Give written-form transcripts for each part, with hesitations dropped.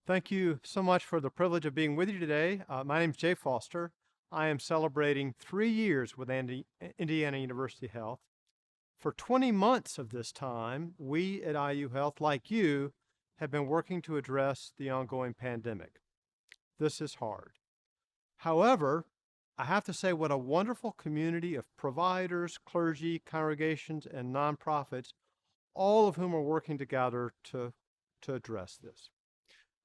Thank you so much for the privilege of being with you today. My name is Jay Foster. I am celebrating 3 years with Indiana University Health. For 20 months of this time, we at IU Health, like you, have been working to address the ongoing pandemic. This is hard. However, I have to say what a wonderful community of providers, clergy, congregations, and nonprofits, all of whom are working together to address this.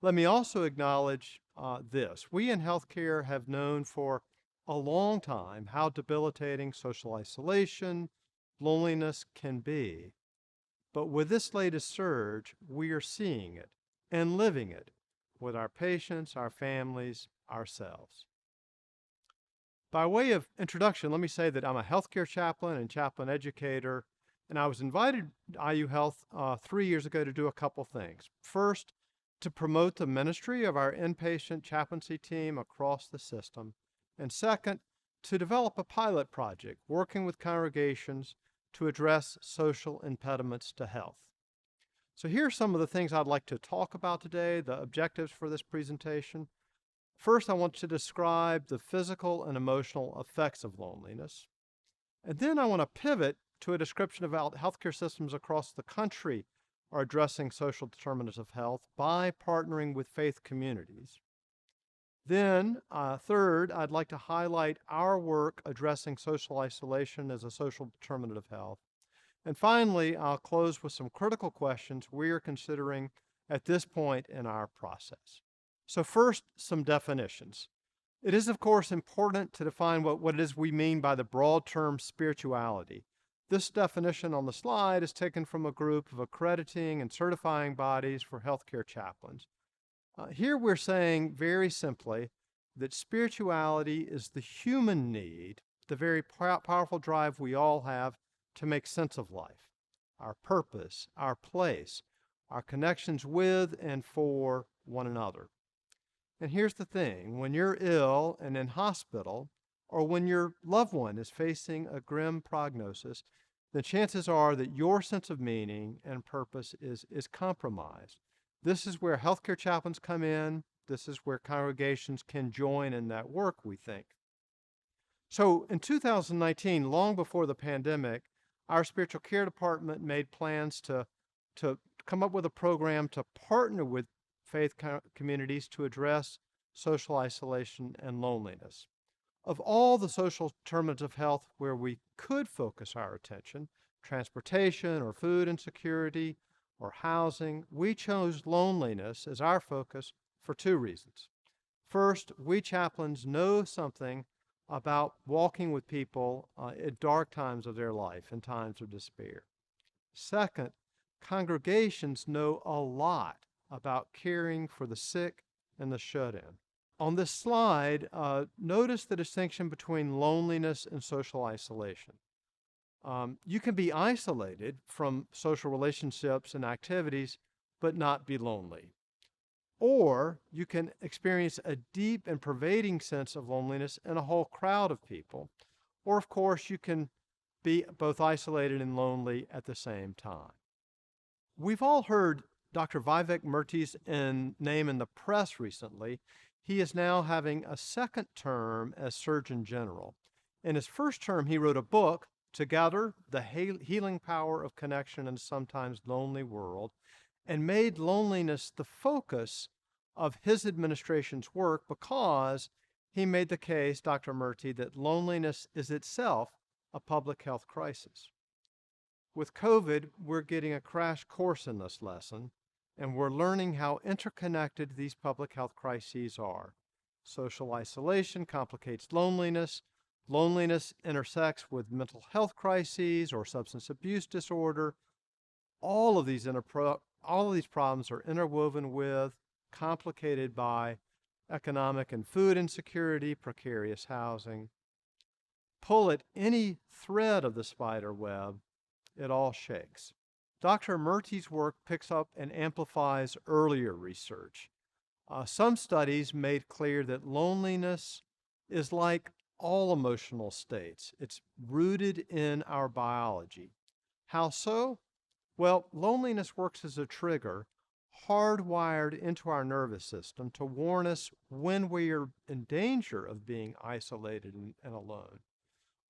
Let me also acknowledge this. We in healthcare have known for a long time how debilitating social isolation, loneliness can be. But with this latest surge, we are seeing it and living it with our patients, our families, ourselves. By way of introduction, let me say that I'm a healthcare chaplain and chaplain educator, and I was invited to IU Health 3 years ago to do a couple things. First, to promote the ministry of our inpatient chaplaincy team across the system, and second, to develop a pilot project working with congregations to address social impediments to health. So here are some of the things I'd like to talk about today, the objectives for this presentation. First, I want to describe the physical and emotional effects of loneliness. And then I want to pivot to a description of how healthcare systems across the country are addressing social determinants of health by partnering with faith communities. Then, third, I'd like to highlight our work addressing social isolation as a social determinant of health. And finally, I'll close with some critical questions we are considering at this point in our process. So first, some definitions. It is, of course, important to define what it is we mean by the broad term spirituality. This definition on the slide is taken from a group of accrediting and certifying bodies for healthcare chaplains. Here we're saying very simply that spirituality is the human need, the very powerful drive we all have to make sense of life, our purpose, our place, our connections with and for one another. And here's the thing, when you're ill and in hospital, or when your loved one is facing a grim prognosis, the chances are that your sense of meaning and purpose is compromised. This is where healthcare chaplains come in. This is where congregations can join in that work, we think. So in 2019, long before the pandemic, our spiritual care department made plans to come up with a program to partner with faith communities to address social isolation and loneliness. Of all the social determinants of health where we could focus our attention, transportation or food insecurity or housing, we chose loneliness as our focus for two reasons. First, we chaplains know something about walking with people at dark times of their life, in times of despair. Second, congregations know a lot about caring for the sick and the shut-in. On this slide, notice the distinction between loneliness and social isolation. You can be isolated from social relationships and activities, but not be lonely. Or you can experience a deep and pervading sense of loneliness in a whole crowd of people. Or, of course, you can be both isolated and lonely at the same time. We've all heard Dr. Vivek Murthy's name in the press recently. He is now having a second term as Surgeon General. In his first term, he wrote a book, Together, the Healing Power of Connection in a Sometimes Lonely World, and made loneliness the focus of his administration's work because he made the case, Dr. Murthy, that loneliness is itself a public health crisis. With COVID, we're getting a crash course in this lesson, and we're learning how interconnected these public health crises are. Social isolation complicates loneliness. Loneliness intersects with mental health crises or substance abuse disorder. All of these problems are interwoven with, complicated by economic and food insecurity, precarious housing. Pull at any thread of the spider web, it all shakes. Dr. Murthy's work picks up and amplifies earlier research. Some studies made clear that loneliness is like all emotional states. It's rooted in our biology. How so? Well, loneliness works as a trigger. hardwired into our nervous system to warn us when we are in danger of being isolated and alone.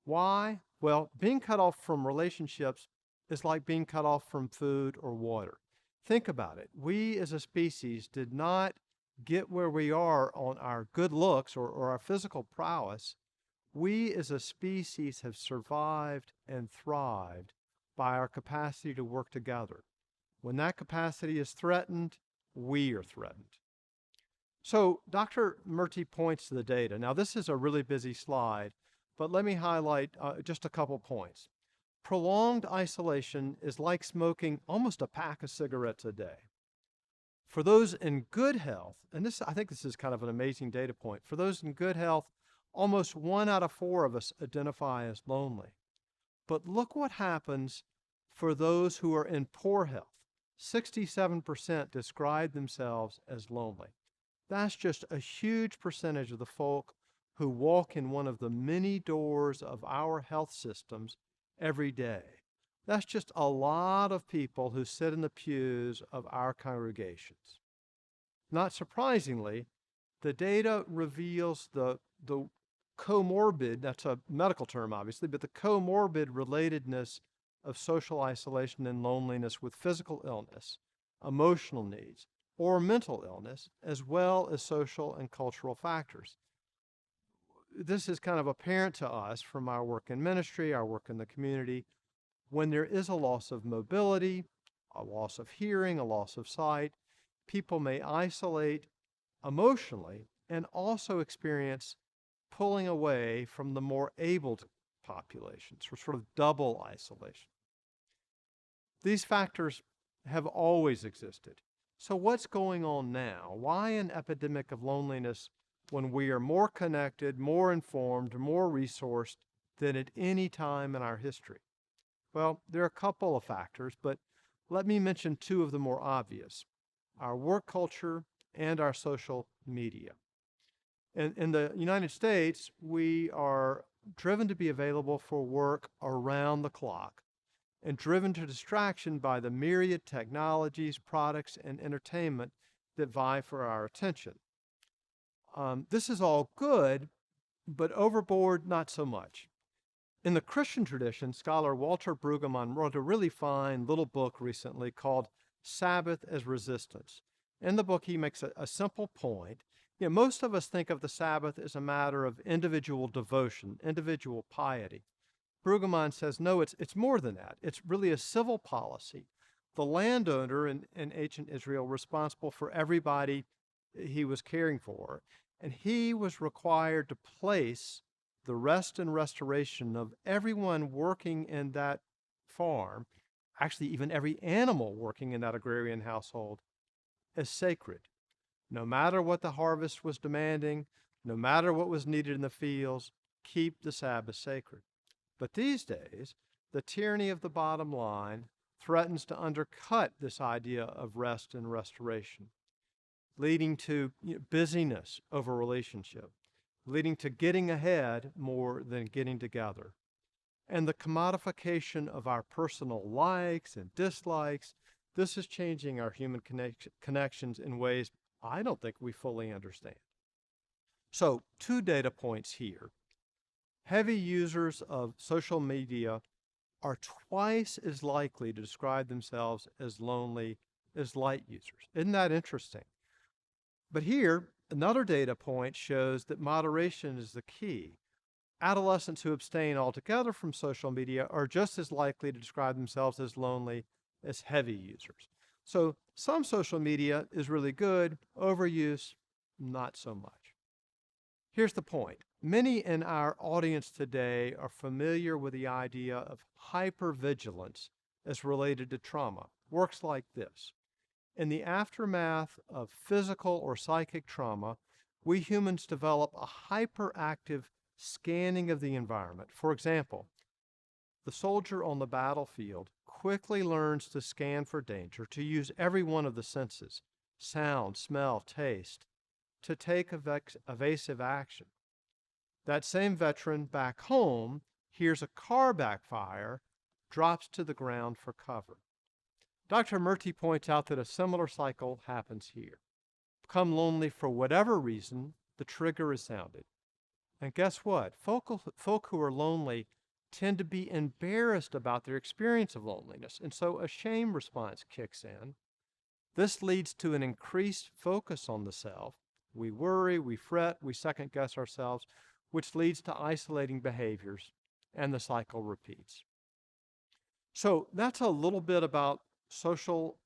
Why? Well, being cut off from relationships is like being cut off from food or water. Think about it. We as a species did not get where we are on our good looks or our physical prowess. We as a species have survived and thrived by our capacity to work together. When that capacity is threatened, we are threatened. So Dr. Murty points to the data. Now, this is a really busy slide, but let me highlight just a couple points. Prolonged isolation is like smoking almost a pack of cigarettes a day. For those in good health, and I think this is kind of an amazing data point, for those in good health, almost 1 out of 4 of us identify as lonely. But look what happens for those who are in poor health. 67% describe themselves as lonely. That's just a huge percentage of the folk who walk in one of the many doors of our health systems every day. That's just a lot of people who sit in the pews of our congregations. Not surprisingly, the data reveals the comorbid, that's a medical term obviously, but the comorbid relatedness of social isolation and loneliness with physical illness, emotional needs, or mental illness, as well as social and cultural factors. This is kind of apparent to us from our work in ministry, our work in the community. When there is a loss of mobility, a loss of hearing, a loss of sight, people may isolate emotionally and also experience pulling away from the more abled populations, or sort of double isolation. These factors have always existed. So what's going on now? Why an epidemic of loneliness when we are more connected, more informed, more resourced than at any time in our history? Well, there are a couple of factors, but let me mention 2 of the more obvious: our work culture and our social media. In the United States, we are driven to be available for work around the clock and driven to distraction by the myriad technologies, products, and entertainment that vie for our attention. This is all good, but overboard, not so much. In the Christian tradition, scholar Walter Brueggemann wrote a really fine little book recently called Sabbath as Resistance. In the book, he makes a simple point. Most of us think of the Sabbath as a matter of individual devotion, individual piety. Brueggemann says, no, it's more than that. It's really a civil policy. The landowner in ancient Israel responsible for everybody he was caring for, and he was required to place the rest and restoration of everyone working in that farm, actually even every animal working in that agrarian household, as sacred. No matter what the harvest was demanding, no matter what was needed in the fields, keep the Sabbath sacred. But these days, the tyranny of the bottom line threatens to undercut this idea of rest and restoration, leading to busyness over relationship, leading to getting ahead more than getting together. And the commodification of our personal likes and dislikes, this is changing our human connections in ways I don't think we fully understand. So, 2 data points here. Heavy users of social media are twice as likely to describe themselves as lonely as light users. Isn't that interesting? But here, another data point shows that moderation is the key. Adolescents who abstain altogether from social media are just as likely to describe themselves as lonely as heavy users. So some social media is really good, overuse, not so much. Here's the point. Many in our audience today are familiar with the idea of hypervigilance as related to trauma. Works like this. In the aftermath of physical or psychic trauma, we humans develop a hyperactive scanning of the environment. For example, the soldier on the battlefield quickly learns to scan for danger, to use every one of the senses, sound, smell, taste, to take evasive action. That same veteran back home hears a car backfire, drops to the ground for cover. Dr. Murty points out that a similar cycle happens here. Become lonely for whatever reason, the trigger is sounded. And guess what? Folk who are lonely tend to be embarrassed about their experience of loneliness, and so a shame response kicks in. This leads to an increased focus on the self. We worry, we fret, we second guess ourselves, which leads to isolating behaviors, and the cycle repeats. So that's a little bit about social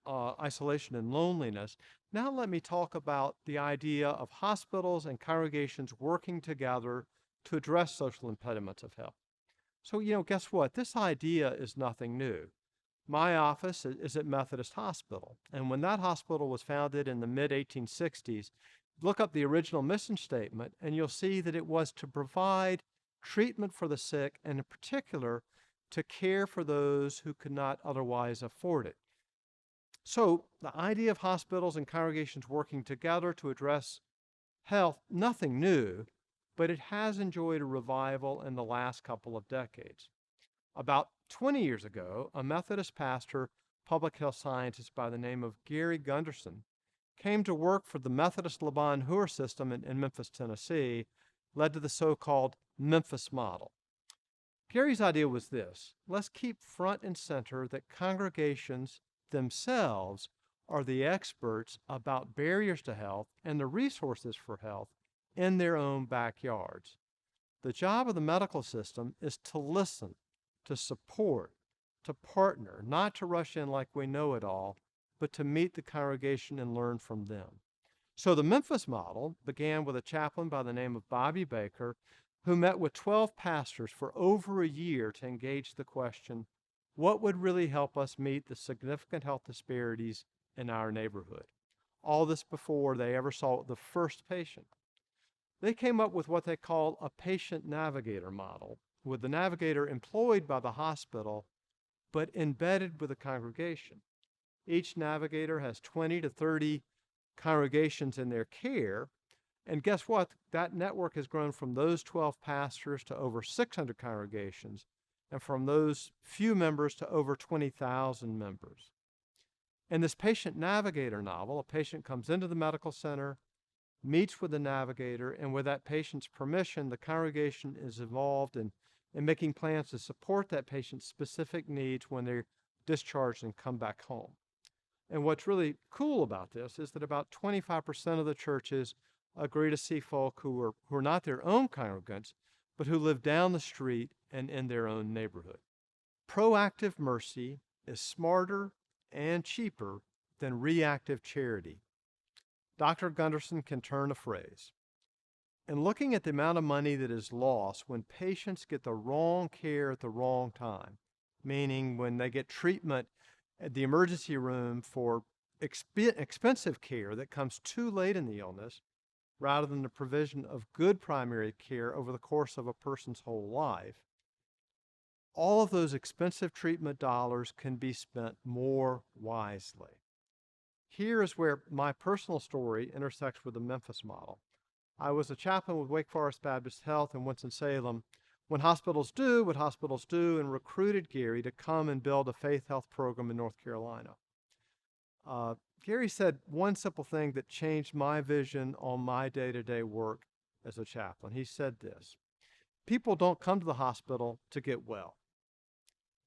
isolation and loneliness. Now let me talk about the idea of hospitals and congregations working together to address social impediments of health. So, guess what? This idea is nothing new. My office is at Methodist Hospital, and when that hospital was founded in the mid-1860s, look up the original mission statement, and you'll see that it was to provide treatment for the sick, and in particular, to care for those who could not otherwise afford it. So the idea of hospitals and congregations working together to address health, nothing new, but it has enjoyed a revival in the last couple of decades. About 20 years ago, a Methodist pastor, public health scientist by the name of Gary Gunderson, came to work for the Methodist Laban Hur system in Memphis, Tennessee, led to the so-called Memphis model. Gary's idea was this: let's keep front and center that congregations themselves are the experts about barriers to health and the resources for health in their own backyards. The job of the medical system is to listen, to support, to partner, not to rush in like we know it all, but to meet the congregation and learn from them. So the Memphis model began with a chaplain by the name of Bobby Baker, who met with 12 pastors for over a year to engage the question, what would really help us meet the significant health disparities in our neighborhood? All this before they ever saw the first patient. They came up with what they call a patient navigator model, with the navigator employed by the hospital, but embedded with the congregation. Each navigator has 20 to 30 congregations in their care, and guess what? That network has grown from those 12 pastors to over 600 congregations, and from those few members to over 20,000 members. In this patient navigator novel, a patient comes into the medical center, meets with the navigator, and with that patient's permission, the congregation is involved in making plans to support that patient's specific needs when they're discharged and come back home. And what's really cool about this is that about 25% of the churches agree to see folk who are not their own congregants, but who live down the street and in their own neighborhood. Proactive mercy is smarter and cheaper than reactive charity. Dr. Gunderson can turn a phrase. And looking at the amount of money that is lost when patients get the wrong care at the wrong time, meaning when they get treatment at the emergency room for expensive care that comes too late in the illness, rather than the provision of good primary care over the course of a person's whole life, all of those expensive treatment dollars can be spent more wisely. Here is where my personal story intersects with the Memphis model. I was a chaplain with Wake Forest Baptist Health in Winston-Salem when hospitals do what hospitals do, and recruited Gary to come and build a faith health program in North Carolina. Gary said one simple thing that changed my vision on my day-to-day work as a chaplain. He said this: people don't come to the hospital to get well.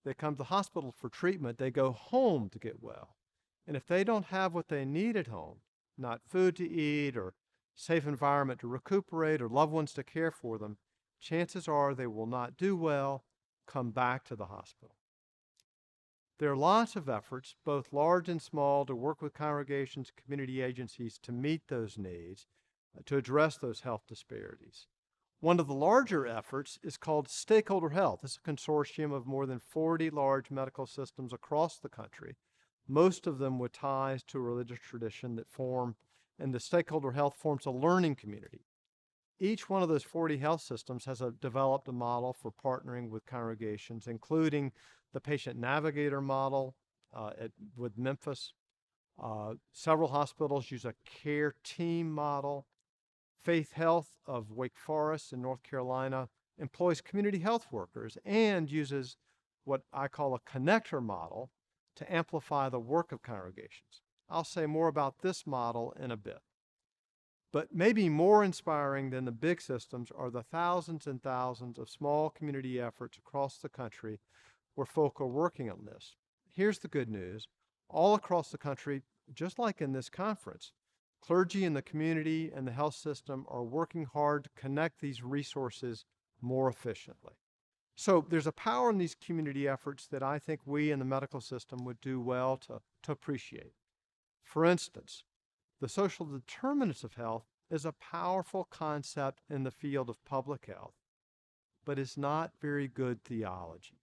They come to the hospital for treatment. They go home to get well. And if they don't have what they need at home, not food to eat or safe environment to recuperate or loved ones to care for them, chances are they will not do well, come back to the hospital. There are lots of efforts, both large and small, to work with congregations, community agencies to meet those needs, to address those health disparities. One of the larger efforts is called Stakeholder Health. It's a consortium of more than 40 large medical systems across the country, most of them with ties to a religious tradition that form, and the Stakeholder Health forms a learning community. Each one of those 40 health systems has developed a model for partnering with congregations, including the patient navigator model with Memphis. Several hospitals use a care team model. Faith Health of Wake Forest in North Carolina employs community health workers and uses what I call a connector model to amplify the work of congregations. I'll say more about this model in a bit. But maybe more inspiring than the big systems are the thousands and thousands of small community efforts across the country where folk are working on this. Here's the good news. All across the country, just like in this conference, clergy in the community and the health system are working hard to connect these resources more efficiently. So there's a power in these community efforts that I think we in the medical system would do well to appreciate. For instance, the social determinants of health is a powerful concept in the field of public health, but is not very good theology.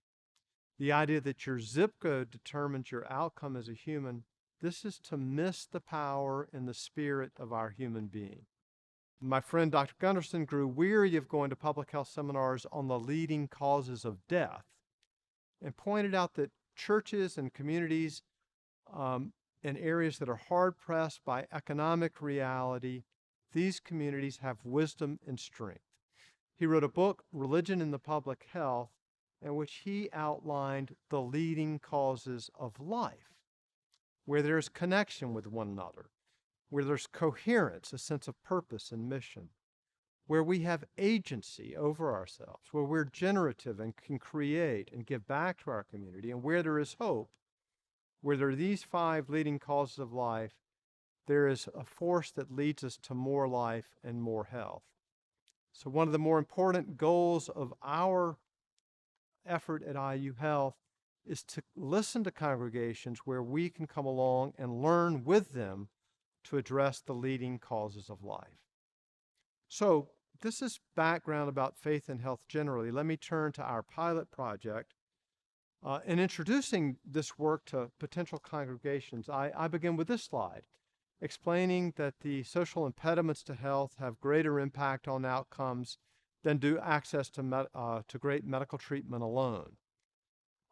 The idea that your zip code determines your outcome as a human, this is to miss the power and the spirit of our human being. My friend Dr. Gunderson grew weary of going to public health seminars on the leading causes of death and pointed out that churches and communities in areas that are hard-pressed by economic reality, these communities have wisdom and strength. He wrote a book, Religion in the Public Health, in which he outlined the leading causes of life, where there's connection with one another, where there's coherence, a sense of purpose and mission, where we have agency over ourselves, where we're generative and can create and give back to our community, and where there is hope. Where there are these 5 leading causes of life, there is a force that leads us to more life and more health. So one of the more important goals of our effort at IU Health is to listen to congregations where we can come along and learn with them to address the leading causes of life. So this is background about faith and health generally. Let me turn to our pilot project. In introducing this work to potential congregations, I begin with this slide, explaining that the social impediments to health have greater impact on outcomes than do access to great medical treatment alone.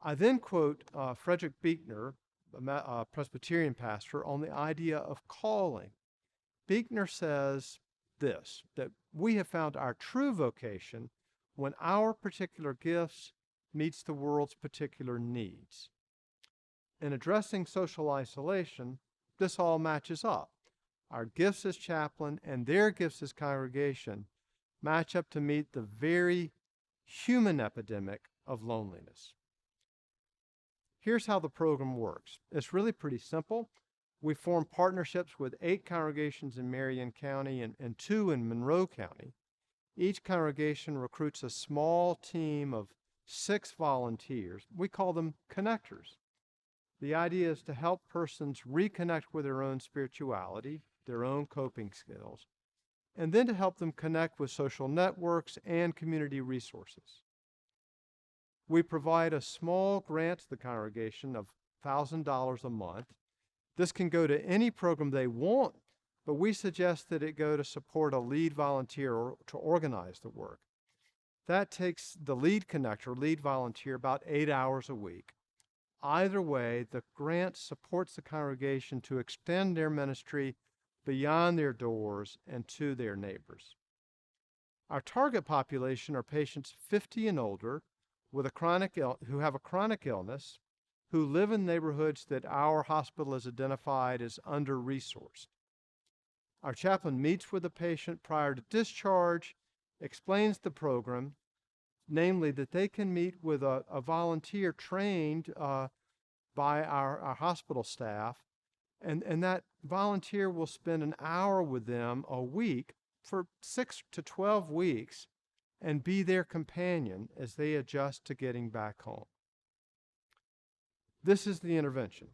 I then quote Frederick Buechner, a Presbyterian pastor, on the idea of calling. Buechner says this, that we have found our true vocation when our particular gifts meets the world's particular needs. In addressing social isolation, this all matches up. Our gifts as chaplain and their gifts as congregation match up to meet the very human epidemic of loneliness. Here's how the program works. It's really pretty simple. We form partnerships with 8 congregations in Marion County and 2 in Monroe County. Each congregation recruits a small team of 6 volunteers. We call them connectors. The idea is to help persons reconnect with their own spirituality, their own coping skills, and then to help them connect with social networks and community resources. We provide a small grant to the congregation of $1,000 a month. This can go to any program they want, but we suggest that it go to support a lead volunteer or to organize the work. That takes the lead connector, lead volunteer, about 8 hours a week. Either way, the grant supports the congregation to extend their ministry beyond their doors and to their neighbors. Our target population are patients 50 and older with who have a chronic illness, who live in neighborhoods that our hospital has identified as under-resourced. Our chaplain meets with the patient prior to discharge, explains the program, namely that they can meet with a volunteer trained by our hospital staff, and that volunteer will spend an hour with them a week for 6 to 12 weeks and be their companion as they adjust to getting back home. This is the intervention.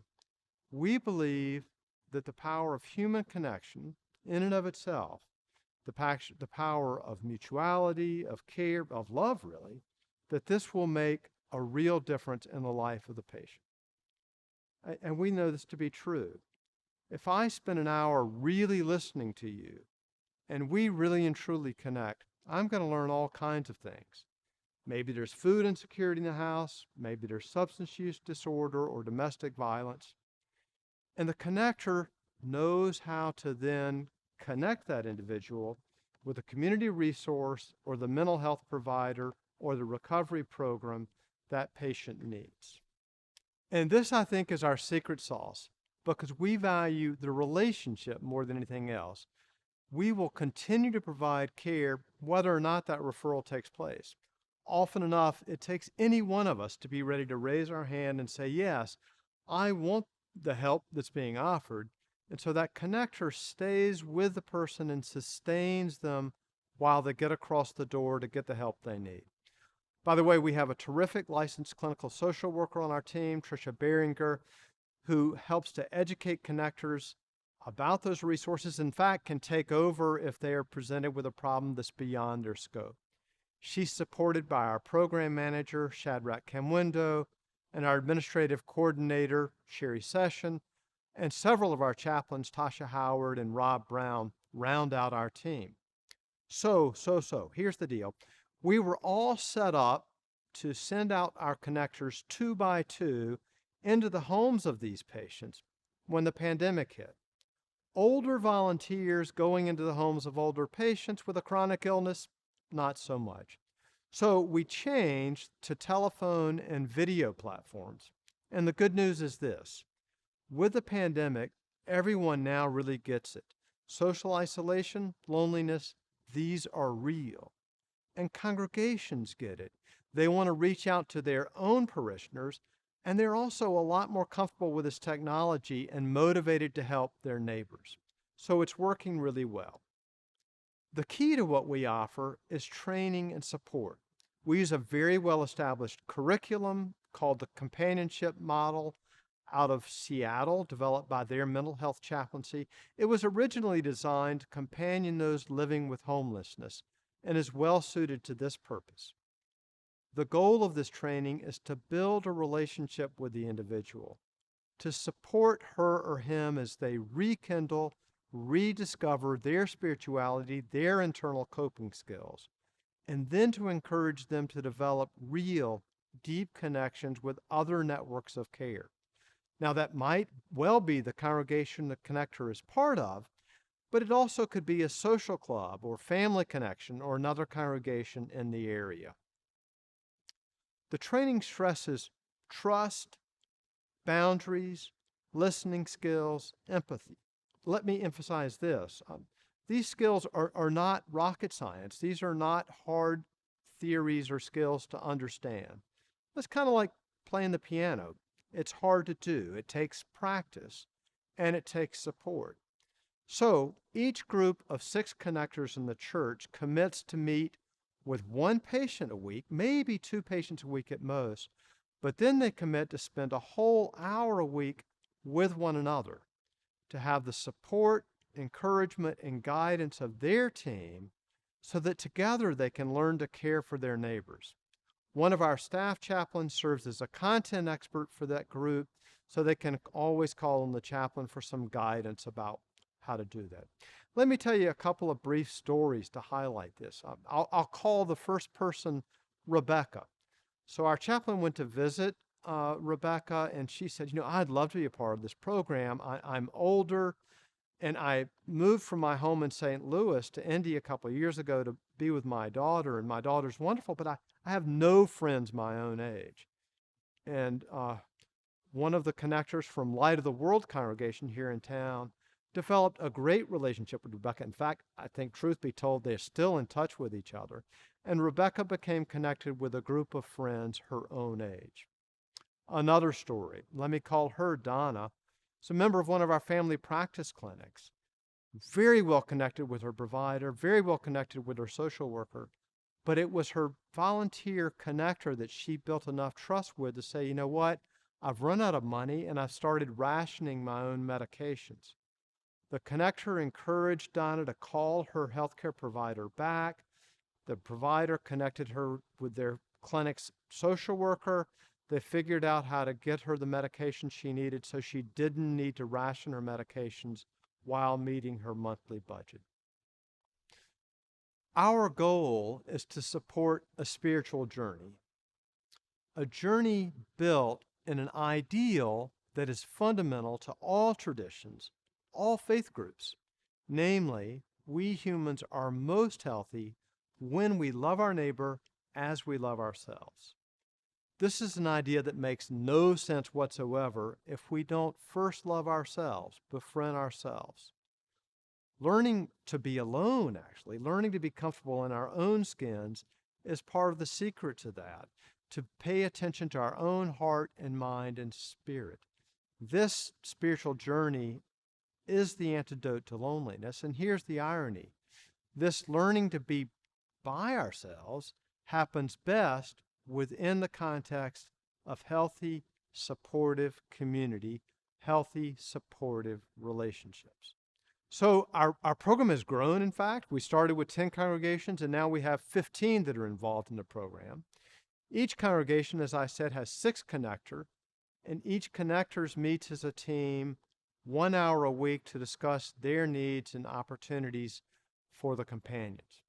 We believe that the power of human connection in and of itself, the power of mutuality, of care, of love really, that this will make a real difference in the life of the patient. And we know this to be true. If I spend an hour really listening to you and we really and truly connect, I'm going to learn all kinds of things. Maybe there's food insecurity in the house, maybe there's substance use disorder or domestic violence. And the connector knows how to then connect that individual with a community resource or the mental health provider or the recovery program that patient needs. And this, I think, is our secret sauce because we value the relationship more than anything else. We will continue to provide care whether or not that referral takes place. Often enough, it takes any one of us to be ready to raise our hand and say, yes, I want the help that's being offered. And so that connector stays with the person and sustains them while they get across the door to get the help they need. By the way, we have a terrific licensed clinical social worker on our team, Tricia Beringer, who helps to educate connectors about those resources. In fact, can take over if they are presented with a problem that's beyond their scope. She's supported by our program manager, Shadrach Kamwindo, and our administrative coordinator, Sherry Session, and several of our chaplains, Tasha Howard and Rob Brown, round out our team. So, here's the deal. We were all set up to send out our connectors 2 by 2 into the homes of these patients when the pandemic hit. Older volunteers going into the homes of older patients with a chronic illness, not so much. So we changed to telephone and video platforms. And the good news is this. With the pandemic, everyone now really gets it. Social isolation, loneliness, these are real. And congregations get it. They want to reach out to their own parishioners, and they're also a lot more comfortable with this technology and motivated to help their neighbors. So it's working really well. The key to what we offer is training and support. We use a very well-established curriculum called the companionship model out of Seattle, developed by their mental health chaplaincy. It was originally designed to companion those living with homelessness and is well suited to this purpose. The goal of this training is to build a relationship with the individual, to support her or him as they rekindle, rediscover their spirituality, their internal coping skills, and then to encourage them to develop real, deep connections with other networks of care. Now, that might well be the congregation the connector is part of, but it also could be a social club or family connection or another congregation in the area. The training stresses trust, boundaries, listening skills, empathy. Let me emphasize this. These skills are not rocket science. These are not hard theories or skills to understand. It's kind of like playing the piano. It's hard to do. It takes practice, and it takes support. So each group of 6 connectors in the church commits to meet with 1 patient a week, maybe 2 patients a week at most, but then they commit to spend a whole hour a week with one another to have the support, encouragement, and guidance of their team so that together they can learn to care for their neighbors. One of our staff chaplains serves as a content expert for that group, so they can always call on the chaplain for some guidance about how to do that. Let me tell you a couple of brief stories to highlight this. I'll call the first person Rebecca. So our chaplain went to visit Rebecca, and she said, I'd love to be a part of this program. I'm older, and I moved from my home in St. Louis to Indy a couple of years ago to be with my daughter, and my daughter's wonderful, but I have no friends my own age. And one of the connectors from Light of the World congregation here in town developed a great relationship with Rebecca. In fact, I think, truth be told, they're still in touch with each other. And Rebecca became connected with a group of friends her own age. Another story, let me call her Donna. She's a member of one of our family practice clinics. Very well connected with her provider, very well connected with her social worker. But it was her volunteer connector that she built enough trust with to say, you know what, I've run out of money and I've started rationing my own medications. The connector encouraged Donna to call her healthcare provider back. The provider connected her with their clinic's social worker. They figured out how to get her the medication she needed so she didn't need to ration her medications while meeting her monthly budget. Our goal is to support a spiritual journey, a journey built in an ideal that is fundamental to all traditions, all faith groups. Namely, we humans are most healthy when we love our neighbor as we love ourselves. This is an idea that makes no sense whatsoever if we don't first love ourselves, befriend ourselves. Learning to be alone, actually, learning to be comfortable in our own skins is part of the secret to that, to pay attention to our own heart and mind and spirit. This spiritual journey is the antidote to loneliness. And here's the irony. This learning to be by ourselves happens best within the context of healthy, supportive community, healthy, supportive relationships. So our program has grown, in fact. We started with 10 congregations, and now we have 15 that are involved in the program. Each congregation, as I said, has 6 connectors, and each connectors meets as a team 1 hour a week to discuss their needs and opportunities for the companions.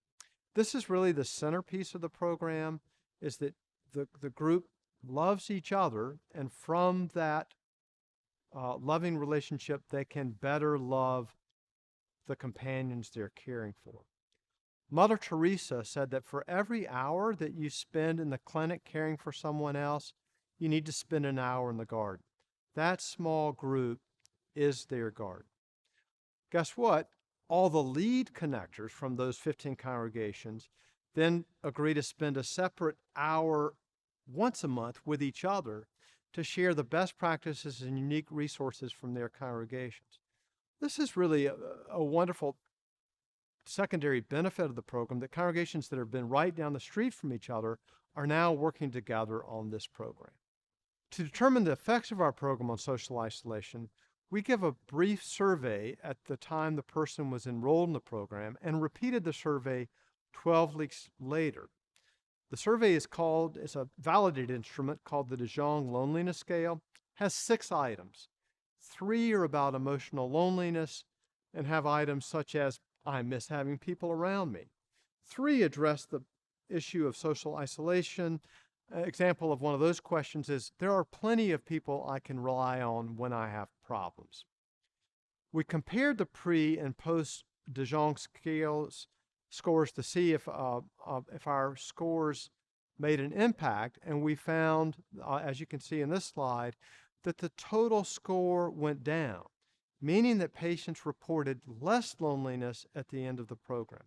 This is really the centerpiece of the program, is that the group loves each other, and from that loving relationship, they can better love the companions they're caring for. Mother Teresa said that for every hour that you spend in the clinic caring for someone else, you need to spend an hour in the garden. That small group is their garden. Guess what? All the lead connectors from those 15 congregations then agree to spend a separate hour once a month with each other to share the best practices and unique resources from their congregations. This is really a wonderful secondary benefit of the program, that congregations that have been right down the street from each other are now working together on this program. To determine the effects of our program on social isolation, we give a brief survey at the time the person was enrolled in the program and repeated the survey 12 weeks later. The survey is a validated instrument called the De Jong Loneliness Scale, has 6 items. 3 are about emotional loneliness and have items such as, I miss having people around me. 3 address the issue of social isolation. An example of one of those questions is, there are plenty of people I can rely on when I have problems. We compared the pre and post De Jong scores to see if our scores made an impact, and we found, as you can see in this slide, that the total score went down, meaning that patients reported less loneliness at the end of the program.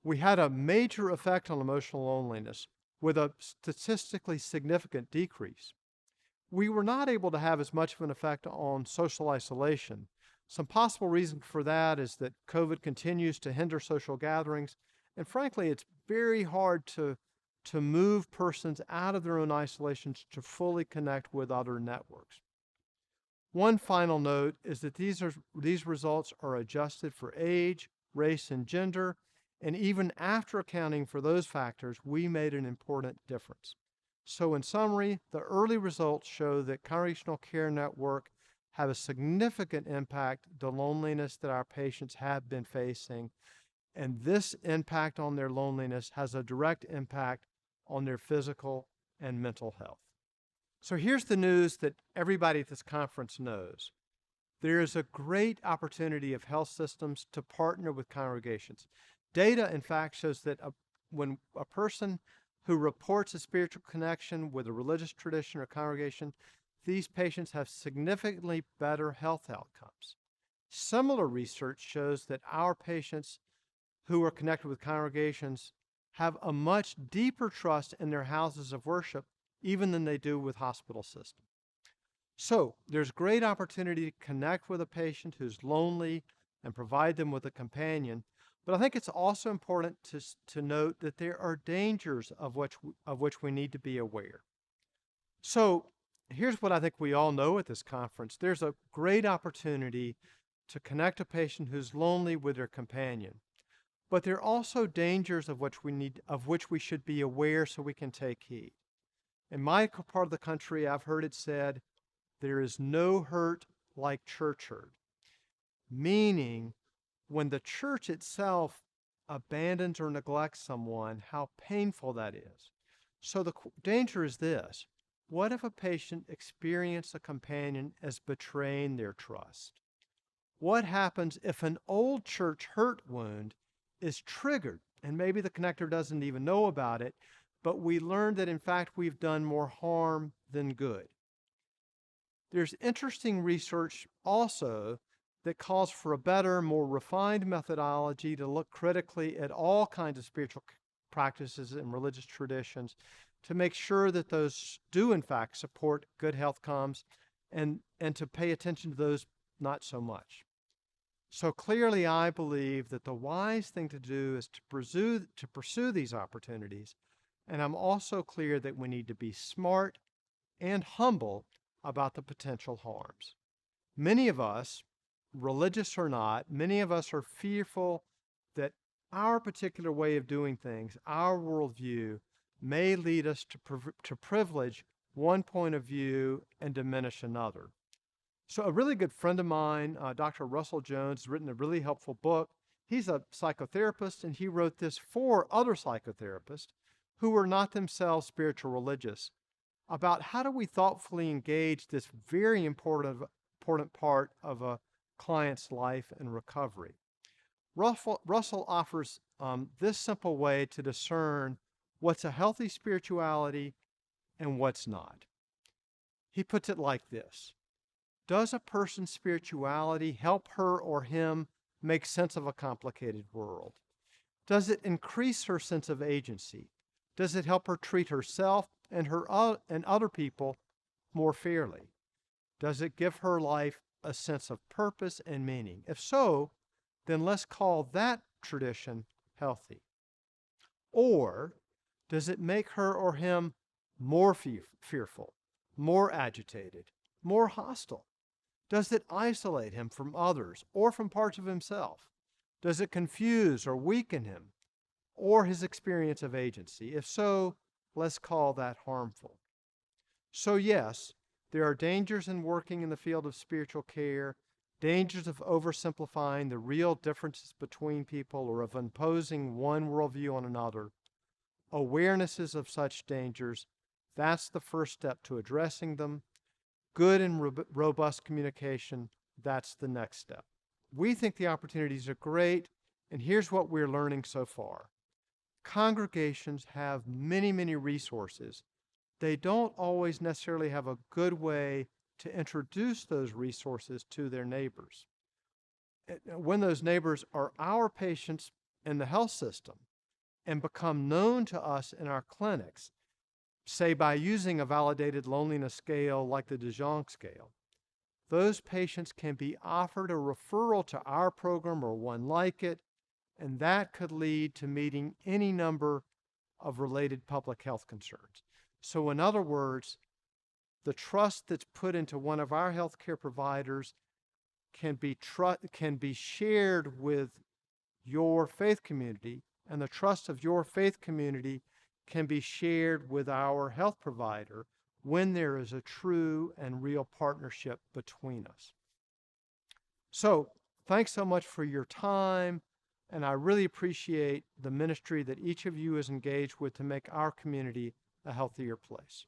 We had a major effect on emotional loneliness with a statistically significant decrease. We were not able to have as much of an effect on social isolation. Some possible reason for that is that COVID continues to hinder social gatherings, and frankly, it's very hard to move persons out of their own isolations to fully connect with other networks. One final note is that these results are adjusted for age, race, and gender, and even after accounting for those factors, we made an important difference. So in summary, the early results show that congregational care network have a significant impact on the loneliness that our patients have been facing, and this impact on their loneliness has a direct impact on their physical and mental health. So here's the news that everybody at this conference knows. There is a great opportunity of health systems to partner with congregations. Data, in fact, shows that when a person who reports a spiritual connection with a religious tradition or congregation, these patients have significantly better health outcomes. Similar research shows that our patients who are connected with congregations have a much deeper trust in their houses of worship even than they do with hospital systems. So there's great opportunity to connect with a patient who's lonely and provide them with a companion. But I think it's also important to note that there are dangers of which we need to be aware. So here's what I think we all know at this conference. There's a great opportunity to connect a patient who's lonely with their companion. But there are also dangers of which we should be aware so we can take heed. In my part of the country, I've heard it said, there is no hurt like church hurt, meaning when the church itself abandons or neglects someone, how painful that is. So the danger is this: what if a patient experienced a companion as betraying their trust? What happens if an old church hurt wound is triggered, and maybe the connector doesn't even know about it, but we learned that in fact we've done more harm than good. There's interesting research also that calls for a better, more refined methodology to look critically at all kinds of spiritual practices and religious traditions to make sure that those do in fact support good health comes, and to pay attention to those not so much. So clearly I believe that the wise thing to do is to pursue these opportunities, and I'm also clear that we need to be smart and humble about the potential harms. Many of us, religious or not, many of us are fearful that our particular way of doing things, our worldview, may lead us to privilege one point of view and diminish another. So a really good friend of mine, Dr. Russell Jones, has written a really helpful book. He's a psychotherapist, and he wrote this for other psychotherapists who were not themselves spiritual religious about how do we thoughtfully engage this very important part of a client's life and recovery. Russell offers this simple way to discern what's a healthy spirituality and what's not. He puts it like this: does a person's spirituality help her or him make sense of a complicated world? Does it increase her sense of agency? Does it help her treat herself and other people more fairly? Does it give her life a sense of purpose and meaning? If so, then let's call that tradition healthy. Or does it make her or him more fearful, more agitated, more hostile? Does it isolate him from others or from parts of himself? Does it confuse or weaken him or his experience of agency? If so, let's call that harmful. So yes, there are dangers in working in the field of spiritual care, dangers of oversimplifying the real differences between people or of imposing one worldview on another. Awarenesses of such dangers, that's the first step to addressing them. Good and robust communication, that's the next step. We think the opportunities are great, and here's what we're learning so far. Congregations have many, many resources. They don't always necessarily have a good way to introduce those resources to their neighbors. When those neighbors are our patients in the health system and become known to us in our clinics, say by using a validated loneliness scale like the Dijon scale, those patients can be offered a referral to our program or one like it, and that could lead to meeting any number of related public health concerns. So in other words, the trust that's put into one of our healthcare providers can be shared with your faith community, and the trust of your faith community can be shared with our health provider when there is a true and real partnership between us. So, thanks so much for your time, and I really appreciate the ministry that each of you is engaged with to make our community a healthier place.